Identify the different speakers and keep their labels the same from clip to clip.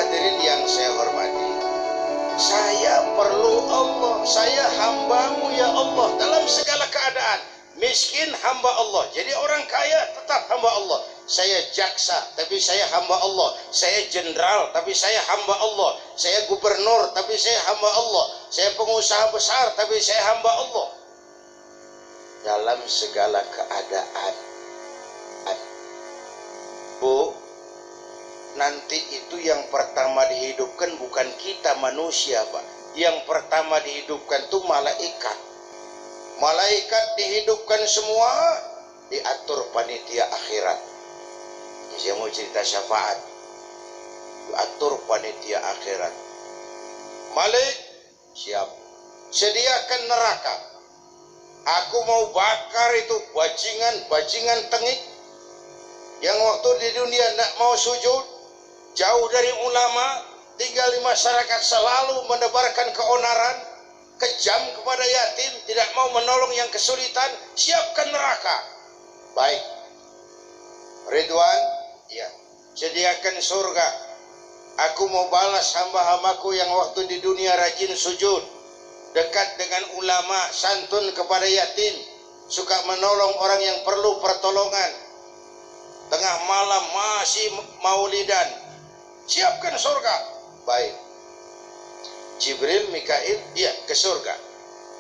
Speaker 1: Hadirin yang saya hormati, saya perlu Allah, saya hambamu ya Allah dalam segala keadaan. Miskin hamba Allah, jadi orang kaya tetap hamba Allah. Saya jaksa tapi saya hamba Allah. Saya jenderal tapi saya hamba Allah. Saya gubernur tapi saya hamba Allah. Saya pengusaha besar tapi saya hamba Allah. Dalam segala keadaan. Bu, nanti itu yang pertama dihidupkan bukan kita manusia, Pak. Yang pertama dihidupkan itu malaikat. Malaikat dihidupkan semua, diatur panitia akhirat. Saya mau cerita syafaat. Diatur panitia akhirat. Malik, siap. Sediakan neraka. Aku mau bakar itu bajingan tengik yang waktu di dunia tidak mau sujud, jauh dari ulama, tinggal di masyarakat, selalu menebarkan keonaran, kejam kepada yatim, tidak mau menolong yang kesulitan. Siapkan neraka. Baik. Ridwan, ya. Sediakan surga. Aku mau balas hamba-hambaku yang waktu di dunia rajin sujud, dekat dengan ulama, santun kepada yatim, suka menolong orang yang perlu pertolongan, tengah malam masih maulidan. Siapkan surga. Baik. Jibril, Mikail, ya, ke surga.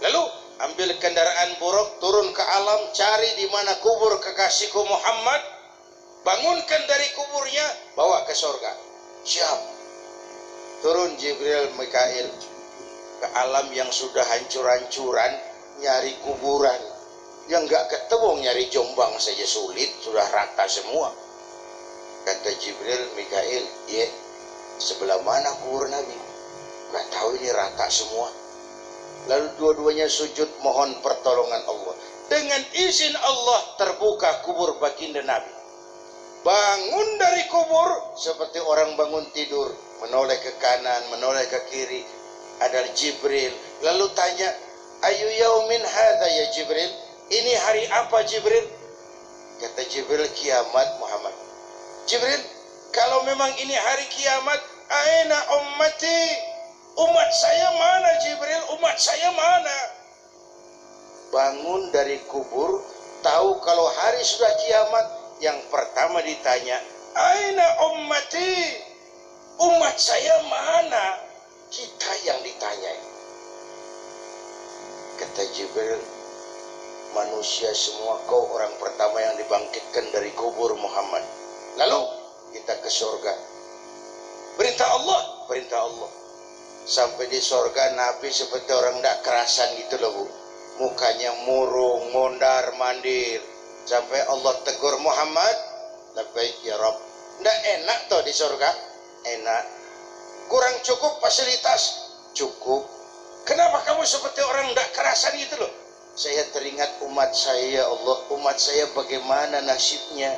Speaker 1: Lalu ambil kendaraan buruk, turun ke alam, cari di mana kubur kekasihku Muhammad, bangunkan dari kuburnya, bawa ke surga. Siap. Turun Jibril, Mikail ke alam yang sudah hancur-hancuran, nyari kuburan yang nggak ketemu, nyari Jombang saja sulit, sudah rata semua. Kata Jibril, Mikail, ya, sebelah mana kubur Nabi? Nggak tahu, ini rata semua. Lalu dua-duanya sujud mohon pertolongan Allah. Dengan izin Allah terbuka kubur baginda Nabi. Bangun dari kubur seperti orang bangun tidur, menoleh ke kanan, menoleh ke kiri. Ada Jibril. Lalu tanya, ayu yaumin hadza ya Jibril? Ini hari apa Jibril? Kata Jibril, kiamat Muhammad. Jibril, kalau memang ini hari kiamat, aina ummati? Umat saya mana Jibril? Umat saya mana? Bangun dari kubur, tahu kalau hari sudah kiamat, yang pertama ditanya, aina ummati? Umat saya mana? Kita yang ditanya. Kata Jibril, manusia semua, kau orang pertama yang dibangkitkan dari kubur Muhammad. Lalu kita ke surga. Perintah Allah, perintah Allah. Sampai di surga Nabi seperti orang tidak kerasan gitu loh, Bu. Mukanya murung, mondar mandir. Sampai Allah tegur Muhammad, labbaik ya Rabb. Tidak enak toh di surga? Enak. Kurang cukup fasilitas? Cukup. Kenapa kamu seperti orang tidak kerasan gitu loh? Saya teringat umat saya, ya Allah. Umat saya bagaimana nasibnya?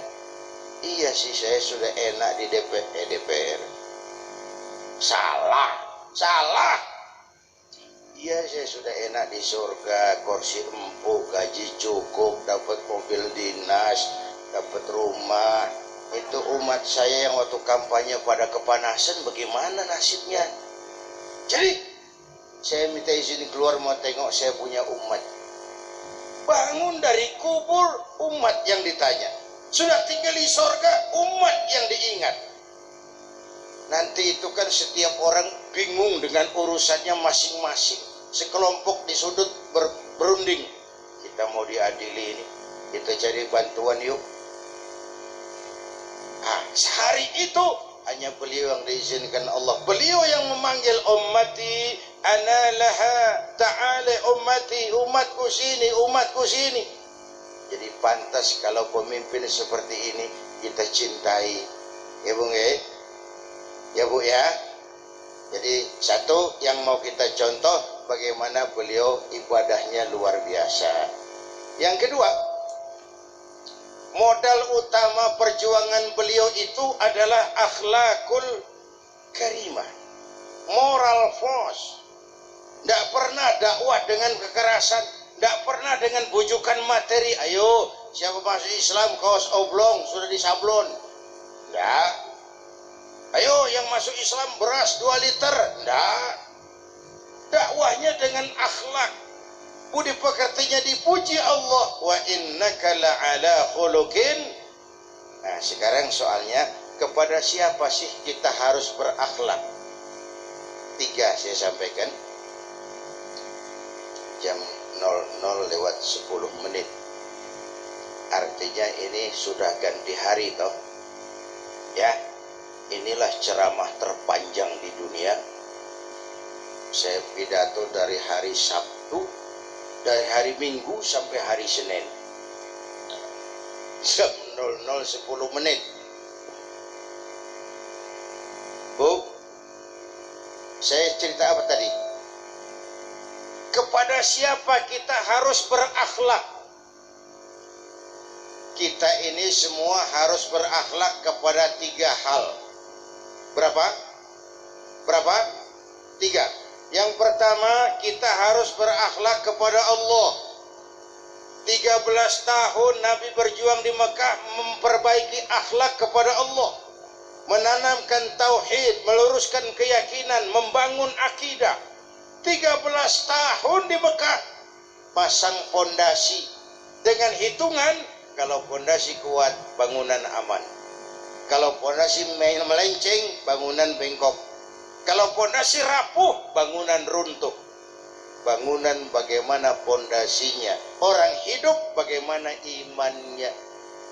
Speaker 1: Iya sih, saya sudah enak di DPR. Salah. Iya, saya sudah enak di surga, kursi empuk, gaji cukup, dapat mobil dinas, dapat rumah. Itu umat saya yang waktu kampanye pada kepanasan, bagaimana nasibnya? Jadi saya minta izin keluar mau tengok saya punya umat. Bangun dari kubur, umat yang ditanya. Sudah tinggal di surga, umat yang diingat. Nanti itu kan setiap orang bingung dengan urusannya masing-masing. Sekelompok di sudut berunding. Kita mau diadili ini, kita cari bantuan yuk. Sehari itu hanya beliau yang diizinkan Allah. Beliau yang memanggil ummati, ana laha, ta'ala ummati, umatku sini, umatku sini. Jadi pantas kalau pemimpin seperti ini kita cintai. Ya Bung ya? Ya Bu ya. Jadi satu yang mau kita contoh bagaimana beliau ibadahnya luar biasa. Yang kedua, modal utama perjuangan beliau itu adalah akhlakul karimah, moral force. Tidak pernah dakwah dengan kekerasan, tidak pernah dengan bujukan materi. Ayo, siapa masuk Islam kaos oblong sudah disablon. Tidak. Ayo yang masuk Islam beras 2 liter. Enggak. Dakwahnya dengan akhlak. Budi pekertinya dipuji Allah. Wa innaka la'ala khuluqin. Nah, sekarang soalnya, kepada siapa sih kita harus berakhlak? 3 saya sampaikan. Jam 00:10. Artinya ini sudah ganti hari toh. Ya, inilah ceramah terpanjang di dunia. Saya pidato dari hari Sabtu, dari hari Minggu sampai hari Senin. Jam 00:10. Bu, saya cerita apa tadi? Kepada siapa kita harus berakhlak? Kita ini semua harus berakhlak kepada 3 hal. Berapa? 3. Yang pertama, kita harus berakhlak kepada Allah. 13 tahun Nabi berjuang di Mekah memperbaiki akhlak kepada Allah, menanamkan tauhid, meluruskan keyakinan, membangun akidah. 13 tahun di Mekah pasang fondasi dengan hitungan, kalau fondasi kuat bangunan aman, kalau fondasi melenceng bangunan bengkok, kalau fondasi rapuh bangunan runtuh. Bangunan bagaimana fondasinya, orang hidup bagaimana imannya.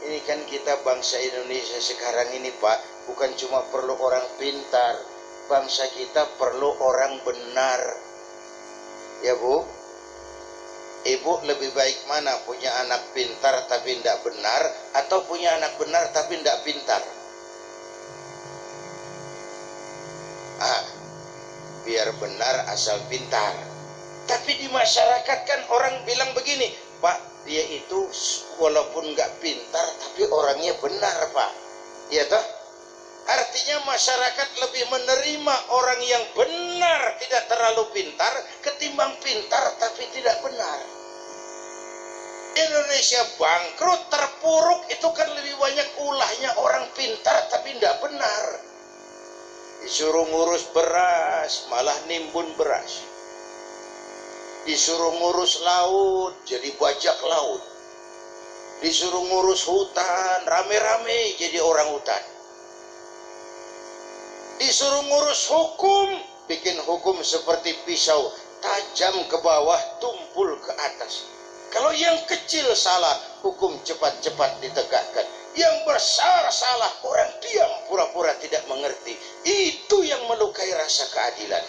Speaker 1: Ini kan kita bangsa Indonesia sekarang ini Pak, bukan cuma perlu orang pintar, bangsa kita perlu orang benar. Ya Bu, Ibu lebih baik mana, punya anak pintar tapi tidak benar, atau punya anak benar tapi tidak pintar? Biar benar asal pintar. Tapi di masyarakat kan orang bilang begini, Pak, dia itu walaupun nggak pintar tapi orangnya benar Pak. Ya toh? Artinya masyarakat lebih menerima orang yang benar, tidak terlalu pintar, ketimbang pintar tapi tidak benar. Indonesia bangkrut, terpuruk, itu kan lebih banyak ulahnya orang pintar tapi tidak benar. Disuruh ngurus beras, malah nimbun beras. Disuruh ngurus laut, jadi bajak laut. Disuruh ngurus hutan, rame-rame jadi orang hutan. Disuruh ngurus hukum, bikin hukum seperti pisau, tajam ke bawah, tumpul ke atas. Kalau yang kecil salah, hukum cepat-cepat ditegakkan. Yang besar salah, orang diam, pura-pura tidak mengerti. Itu yang melukai rasa keadilan.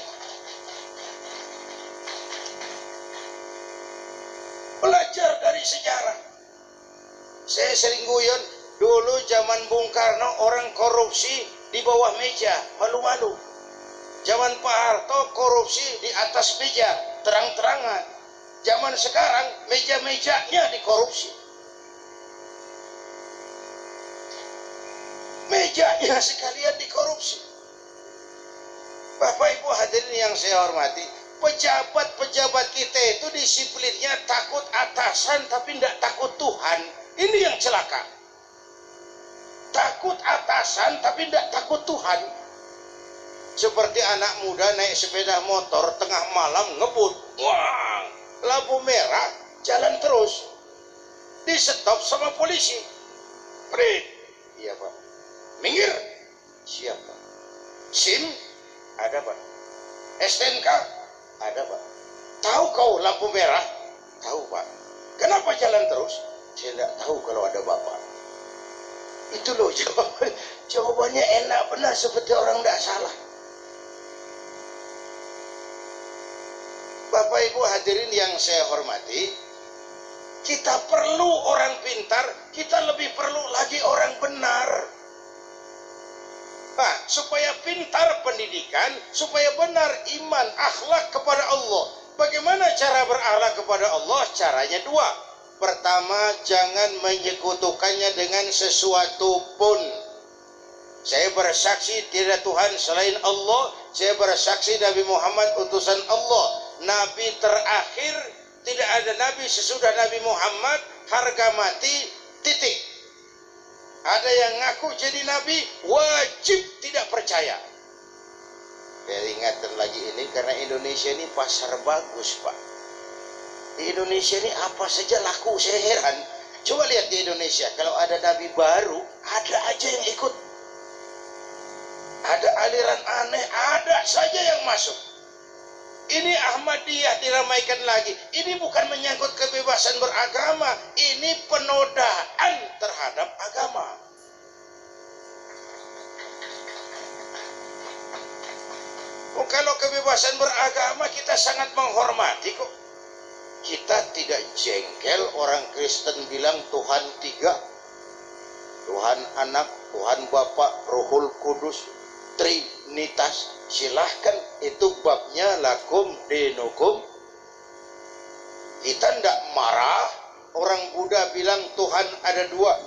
Speaker 1: Belajar dari sejarah. Saya sering guyon, dulu zaman Bung Karno orang korupsi di bawah meja, malu-malu. Zaman Pak Harto korupsi di atas meja, terang-terangan. Zaman sekarang meja-mejanya dikorupsi. Mejanya sekalian dikorupsi. Bapak Ibu hadirin yang saya hormati, pejabat-pejabat kita itu disiplinnya takut atasan tapi tidak takut Tuhan. Ini yang celaka. Takut atasan tapi tidak takut Tuhan. Seperti anak muda naik sepeda motor tengah malam ngebut. Wah, lampu merah jalan terus. Di stop sama polisi. Prit. Iya Pak. Minggir. Siapa? SIM? Ada Pak. STNK? Ada Pak. Tahu kau lampu merah? Tahu Pak. Kenapa jalan terus? Saya tidak tahu kalau ada Bapak. Itu loh jawabannya enak benar seperti orang tidak salah. Bapak Ibu hadirin yang saya hormati, kita perlu orang pintar, kita lebih perlu lagi orang benar. Nah, supaya pintar pendidikan, supaya benar iman, akhlak kepada Allah. Bagaimana cara berakhlak kepada Allah? Caranya 2. Pertama, jangan menyekutukannya dengan sesuatu pun. Saya bersaksi tidak Tuhan selain Allah. Saya bersaksi Nabi Muhammad utusan Allah. Nabi terakhir, tidak ada Nabi sesudah Nabi Muhammad, harga mati, titik. ada yang ngaku jadi nabi, wajib tidak percaya. Ya, ingatan lagi ini karena Indonesia ini pasar bagus, Pak. Di Indonesia ini apa saja laku, saya heran. Coba lihat di Indonesia, kalau ada nabi baru, ada aja yang ikut. Ada aliran aneh, ada saja yang masuk. Ini Ahmadiyah diramaikan lagi. Ini bukan menyangkut kebebasan beragama, ini penodaan terhadap agama. Oh, kalau kebebasan beragama kita sangat menghormati kok. Kita tidak jengkel orang Kristen bilang Tuhan tiga. Tuhan Anak, Tuhan Bapa, Rohul Kudus, Trinitas. Silahkan, itu babnya lakum dinukum. Kita tidak marah. Orang Buddha bilang Tuhan ada dua.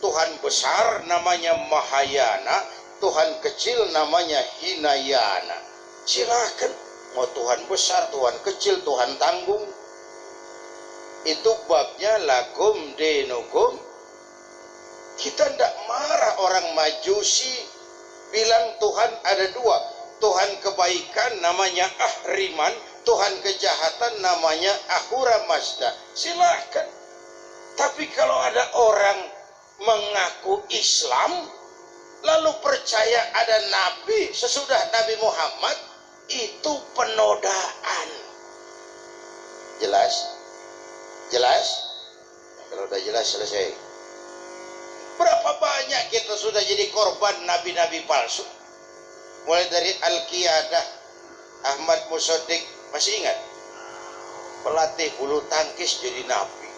Speaker 1: Tuhan besar namanya Mahayana, Tuhan kecil namanya Hinayana. Silahkan, mau Tuhan besar, Tuhan kecil, Tuhan tanggung. Itu babnya lakum dinukum. Kita tidak marah orang Majusi bilang Tuhan ada dua. Tuhan kebaikan namanya Ahriman, Tuhan kejahatan namanya Ahura Mazda. Silahkan. Tapi kalau ada orang mengaku Islam, lalu percaya ada Nabi sesudah Nabi Muhammad, itu penodaan. Jelas? Jelas? Kalau udah jelas selesai. Berapa banyak kita sudah jadi korban nabi-nabi palsu? Mulai dari Al-Qiyadah, Ahmad Musaddiq, masih ingat? Pelatih bulu tangkis jadi nabi.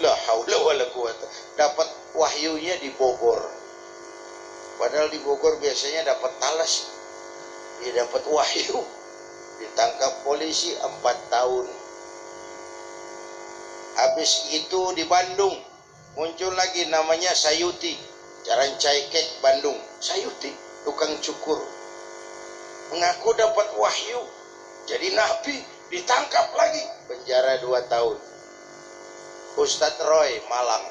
Speaker 1: La haula wala quwata. Dapat wahyunya di Bogor. Padahal di Bogor biasanya dapat talas. Dia dapat wahyu. Ditangkap polisi 4 tahun. Habis itu di Bandung muncul lagi namanya Sayuti, Jalan Caikek Bandung. Sayuti, tukang cukur, mengaku dapat wahyu jadi nabi, ditangkap lagi, penjara 2 tahun. Ustadz Roy Malang,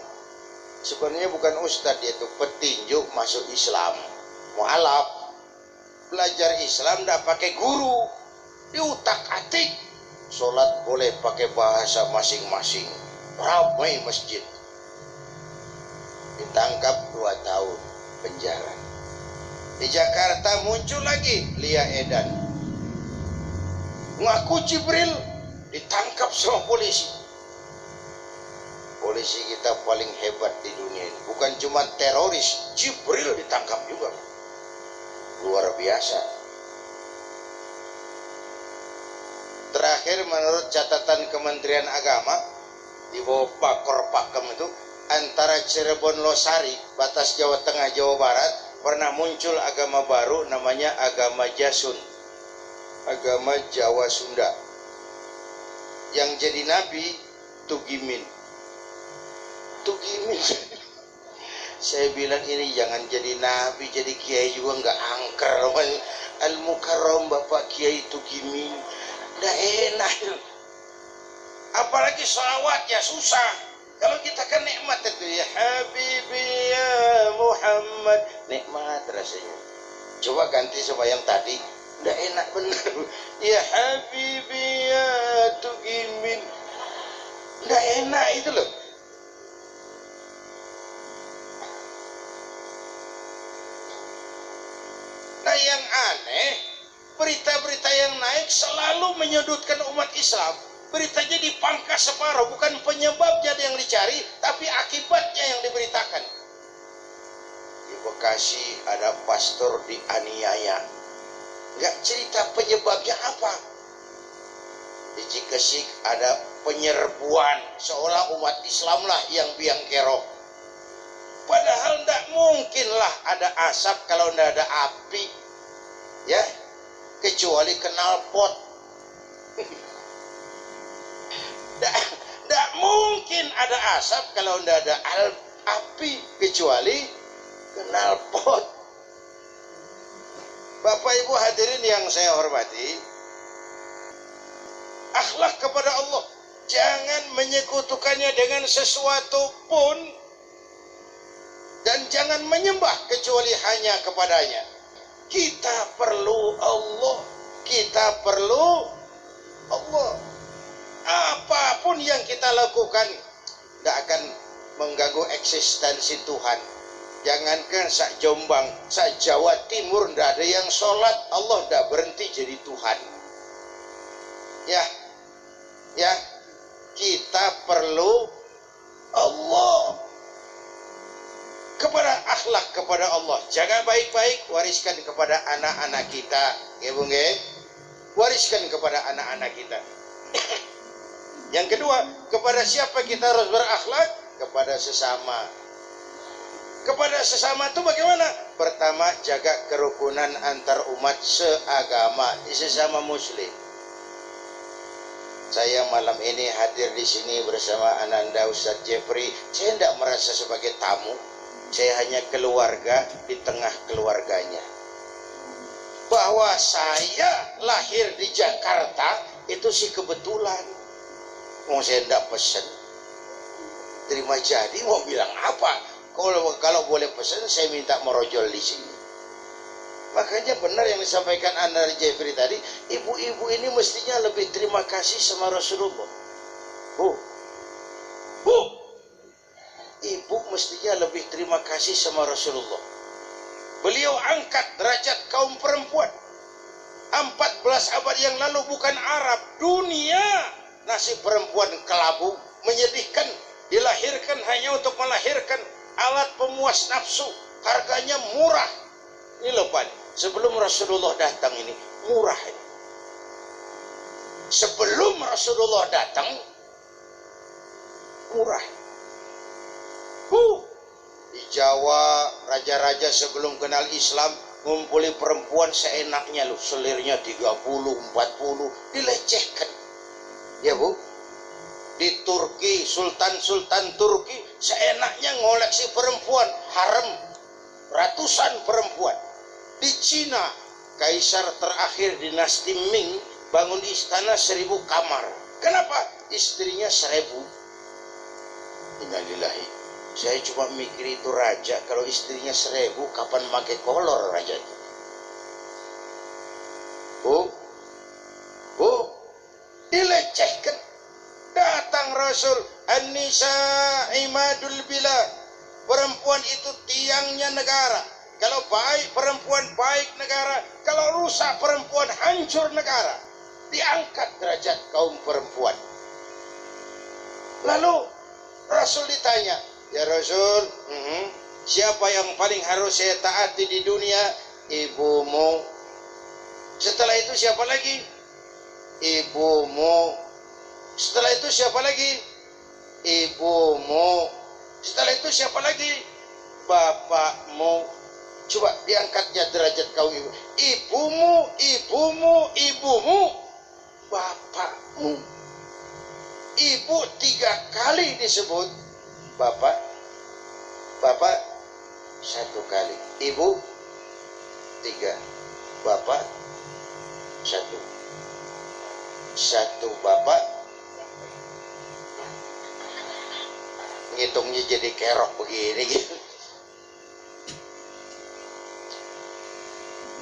Speaker 1: sebenarnya bukan ustadz, dia itu petinju masuk Islam, mualaf, belajar Islam tidak pakai guru, diutak-atik. Sholat boleh pakai bahasa masing-masing, ramai masjid. Ditangkap 2 tahun penjara. Di Jakarta muncul lagi Lia Edan, ngaku Jibril, ditangkap sama polisi. Polisi kita paling hebat di dunia ini. Bukan cuma teroris, Jibril ditangkap juga. Luar biasa. Terakhir menurut catatan Kementerian Agama di bawah Pakor Pakem itu, antara Cirebon Losari, batas Jawa Tengah Jawa Barat, pernah muncul agama baru namanya agama Jasun, agama Jawa Sunda. Yang jadi nabi Tugimin. Tugimin. Saya bilang ini jangan jadi nabi, jadi kiai juga nggak angker. Al-Mukarram Bapak Kiai Tugimin. Nggak enak. Apalagi sholawatnya susah. Kalau kita kan nikmat itu, ya Habibi ya Muhammad, nikmat rasanya. Coba ganti sama yang tadi, nggak enak bener. Ya Habibi ya Tugimin, nggak enak itu loh. Nah yang aneh, berita-berita yang naik selalu menyudutkan umat Islam. Beritanya dipangkas separuh, bukan penyebabnya yang dicari, tapi akibatnya yang diberitakan. Di Bekasi ada pastor dianiaya, nggak cerita penyebabnya apa. Di Cikesik ada penyerbuan, seolah umat Islam lah yang biang kerok. Padahal nggak mungkin lah ada asap kalau nggak ada api, ya, kecuali knalpot. Tidak mungkin ada asap kalau tidak ada api kecuali knalpot. Bapak Ibu hadirin yang saya hormati, akhlak kepada Allah jangan menyekutukannya dengan sesuatu pun dan jangan menyembah kecuali hanya kepadanya. Kita perlu Allah, kita perlu Allah. Apapun yang kita lakukan tidak akan mengganggu eksistensi Tuhan. Jangankan sak Jombang, sak Jawa Timur tidak ada yang sholat, Allah tidak berhenti jadi Tuhan. Ya, kita perlu Allah. Kepada akhlak kepada Allah, jaga baik-baik, wariskan kepada anak-anak kita, ya Bung, wariskan kepada anak-anak kita. Yang kedua, kepada siapa kita harus berakhlak? Kepada sesama. Kepada sesama itu bagaimana? Pertama, jaga kerukunan antar umat seagama, sesama muslim. Saya malam ini hadir di sini bersama Ananda Ustadz Jeffrey. Saya tidak merasa sebagai tamu. Saya hanya keluarga di tengah keluarganya. Bahwa saya lahir di Jakarta itu sih kebetulan. Mau saya tidak pesen, terima jadi, mau bilang apa? Kalau boleh pesan, saya minta merojol di sini. Makanya benar yang disampaikan Anda Jeffrey tadi, ibu-ibu ini mestinya lebih terima kasih sama Rasulullah. Ibu mestinya lebih terima kasih sama Rasulullah. Beliau angkat derajat kaum perempuan. 14 abad yang lalu bukan Arab, dunia nasib perempuan kelabu, menyedihkan. Dilahirkan hanya untuk melahirkan alat pemuas nafsu, harganya murah. Ini loh Pak, sebelum Rasulullah datang ini murah ini. Sebelum Rasulullah datang murah. Di Jawa raja-raja sebelum kenal Islam ngumpuli perempuan seenaknya loh, selirnya 30, 40, dilecehkan. Ya Bu. Di Turki, sultan-sultan Turki seenaknya ngoleksi perempuan, harem ratusan perempuan. Di Cina, kaisar terakhir dinasti Ming bangun istana 1000 kamar. Kenapa? Istrinya 1000. Innalillahi. Saya cuma mikir itu raja, kalau istrinya 1000 kapan pakai kolor raja itu? Dilecehkan. Datang Rasul, An-Nisa imadul bilad. Perempuan itu tiangnya negara. Kalau baik perempuan, baik negara. Kalau rusak perempuan, hancur negara. Diangkat derajat kaum perempuan. Lalu Rasul ditanya, ya Rasul, siapa yang paling harus saya taati di dunia? Ibumu. Setelah itu siapa lagi? Ibumu. Setelah itu siapa lagi? Ibumu. Setelah itu siapa lagi? Bapakmu. Coba diangkatnya derajat kaum ibu. Ibumu, ibumu, ibumu, bapakmu. Ibu 3 kali disebut. Bapak 1 kali. Ibu 3. Bapak 1. 1 bapak. Ngitungnya jadi kerok begini gitu.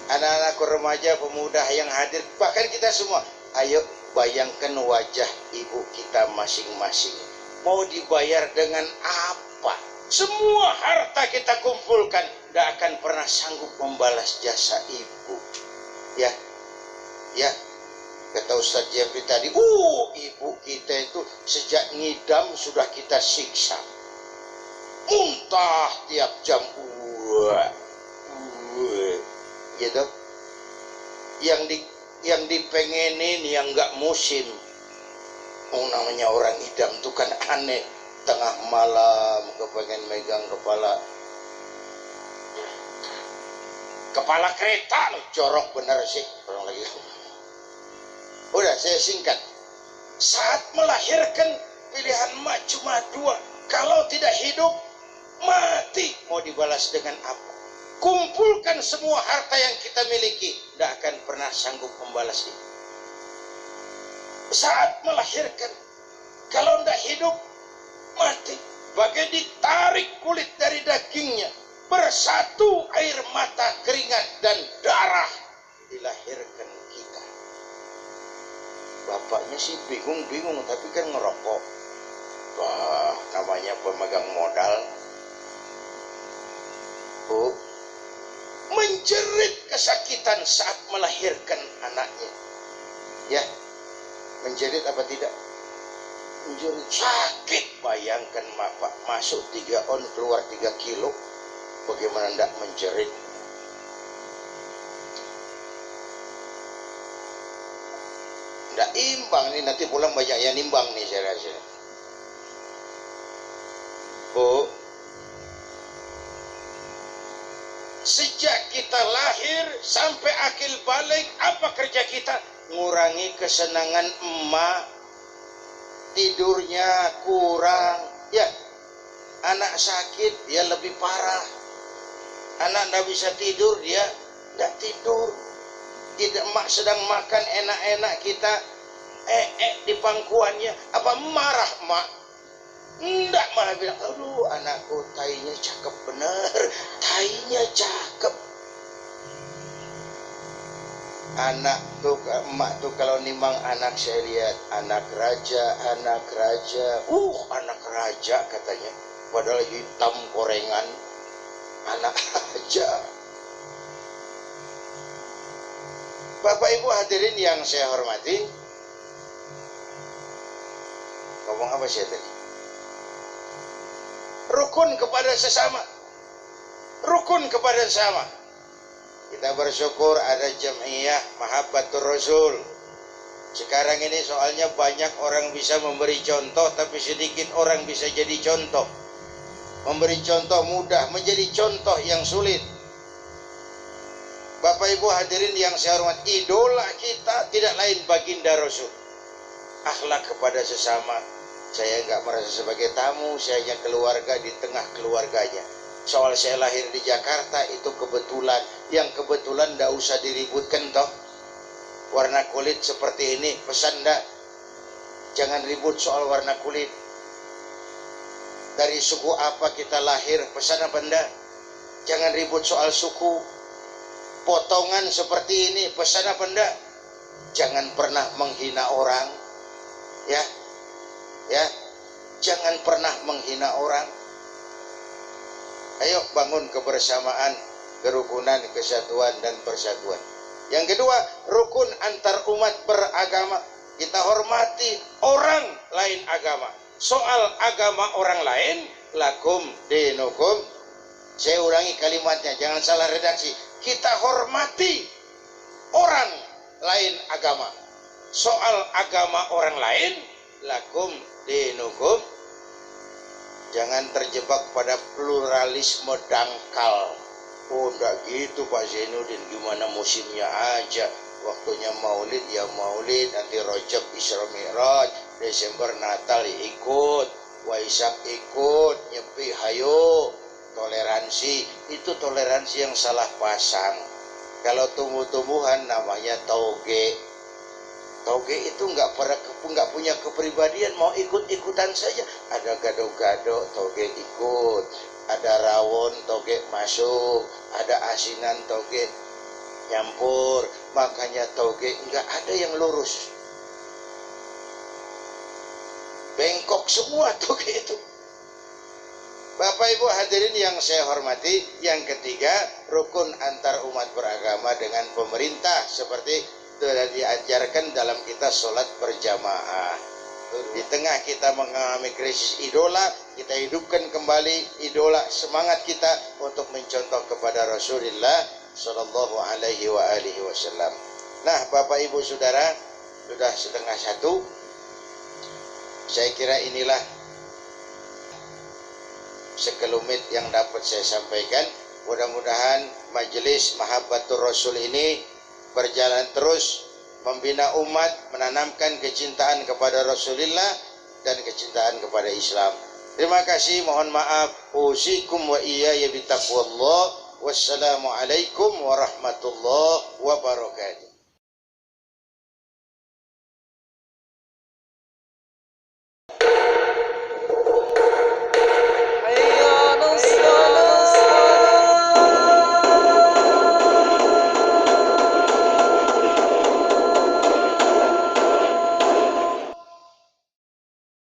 Speaker 1: Anak-anak remaja, pemuda yang hadir, bahkan kita semua, ayo bayangkan wajah ibu kita masing-masing. Mau dibayar dengan apa? Semua harta kita kumpulkan, tidak akan pernah sanggup membalas jasa ibu. Ya, kata Ustadz Jeffrey tadi, ibu kita itu sejak ngidam sudah kita siksa. Muntah tiap jam. Gitu. Yang dipengenin yang nggak musim. Namanya orang idam itu kan aneh. Tengah malam kepengen megang kepala kereta loh, jorok bener sih orang lagi. Udah saya singkat. Saat melahirkan pilihan mak cuma 2. Kalau tidak hidup, mati. Mau dibalas dengan apa? Kumpulkan semua harta yang kita miliki, tidak akan pernah sanggup membalas itu. Saat melahirkan, kalau tidak hidup, mati. bagai ditarik kulit dari dagingnya, bersatu air mata, keringat, dan darah, dilahirkan kita. Bapaknya sih bingung-bingung, tapi kan ngerokok. Wah, namanya pemegang modal. Oh, menjerit kesakitan saat melahirkan anaknya. Ya, menjerit apa tidak? Menjerit sakit. Bayangkan bapak masuk 3 on keluar 3 kilo, bagaimana tidak menjerit? Tidak imbang nih, nanti pulang banyak yang nimbang nih saya rasa. Bu, sejak kita lahir sampai akil balik, apa kerja kita? Ngurangi kesenangan emak, tidurnya kurang. Ya, anak sakit dia lebih parah. Anak tidak bisa tidur, dia tidak tidur. Tidak, emak sedang makan enak-enak, kita di pangkuannya, apa marah emak? Enggak, malah bilang, aduh anakku tainya cakep bener, tainya cakep. Anak tuh, emak tuh kalau nimbang anak, saya lihat anak raja, anak raja katanya, padahal hitam korengan, anak raja. Bapak Ibu hadirin yang saya hormati, ngomong apa saya tadi? Rukun kepada sesama, rukun kepada sesama. Kita bersyukur ada Jam'iyah Mahabbatur Rasul. Sekarang ini soalnya banyak orang bisa memberi contoh, tapi sedikit orang bisa jadi contoh. Memberi contoh mudah, menjadi contoh yang sulit. Bapak Ibu hadirin yang saya hormati, idola kita tidak lain baginda Rasul. Akhlak kepada sesama. Saya enggak merasa sebagai tamu, saya hanya keluarga di tengah keluarganya. Soal saya lahir di Jakarta itu kebetulan, yang kebetulan enggak usah diributkan toh. Warna kulit seperti ini, pesan enggak? Jangan ribut soal warna kulit. Dari suku apa kita lahir, pesan apa enggak? Jangan ribut soal suku. Potongan seperti ini, pesan apa enggak? Jangan pernah menghina orang. Ya, ya, jangan pernah menghina orang. Ayo bangun kebersamaan, kerukunan, kesatuan, dan persatuan. Yang kedua, rukun antar umat beragama. Kita hormati orang lain agama. Soal agama orang lain, lakum dinukum. Saya ulangi kalimatnya, jangan salah redaksi. Kita hormati orang lain agama. Soal agama orang lain, lakum dinukum. Jangan terjebak pada pluralisme dangkal. Oh, enggak gitu Pak Zainuddin, gimana musimnya aja. Waktunya maulid ya maulid, nanti Rajab Isra Mi'raj, Desember Natal ikut, Waisak ikut, Nyepi hayo. Toleransi itu toleransi yang salah pasang. Kalau tumbuh-tumbuhan namanya toge. Toge itu nggak punya kepribadian, mau ikut-ikutan saja. Ada gado-gado, toge ikut. Ada rawon, toge masuk. Ada asinan, toge nyampur. Makanya toge nggak ada yang lurus. Bengkok semua toge itu. Bapak Ibu hadirin yang saya hormati, yang ketiga, rukun antar umat beragama dengan pemerintah seperti sudah diajarkan dalam kita sholat berjamaah. Di tengah kita mengalami krisis idola, kita hidupkan kembali idola, semangat kita untuk mencontoh kepada Rasulullah Shallallahu Alaihi Wasallam. Nah, Bapak Ibu Saudara, sudah 12:30. Saya kira inilah sekelumit yang dapat saya sampaikan. Mudah-mudahan majelis Mahabbatur Rasul ini berjalan terus membina umat, menanamkan kecintaan kepada Rasulullah dan kecintaan kepada Islam. Terima kasih, mohon maaf. Usikum wa iyaya bitaqwallah. Wassalamualaikum warahmatullahi wabarakatuh.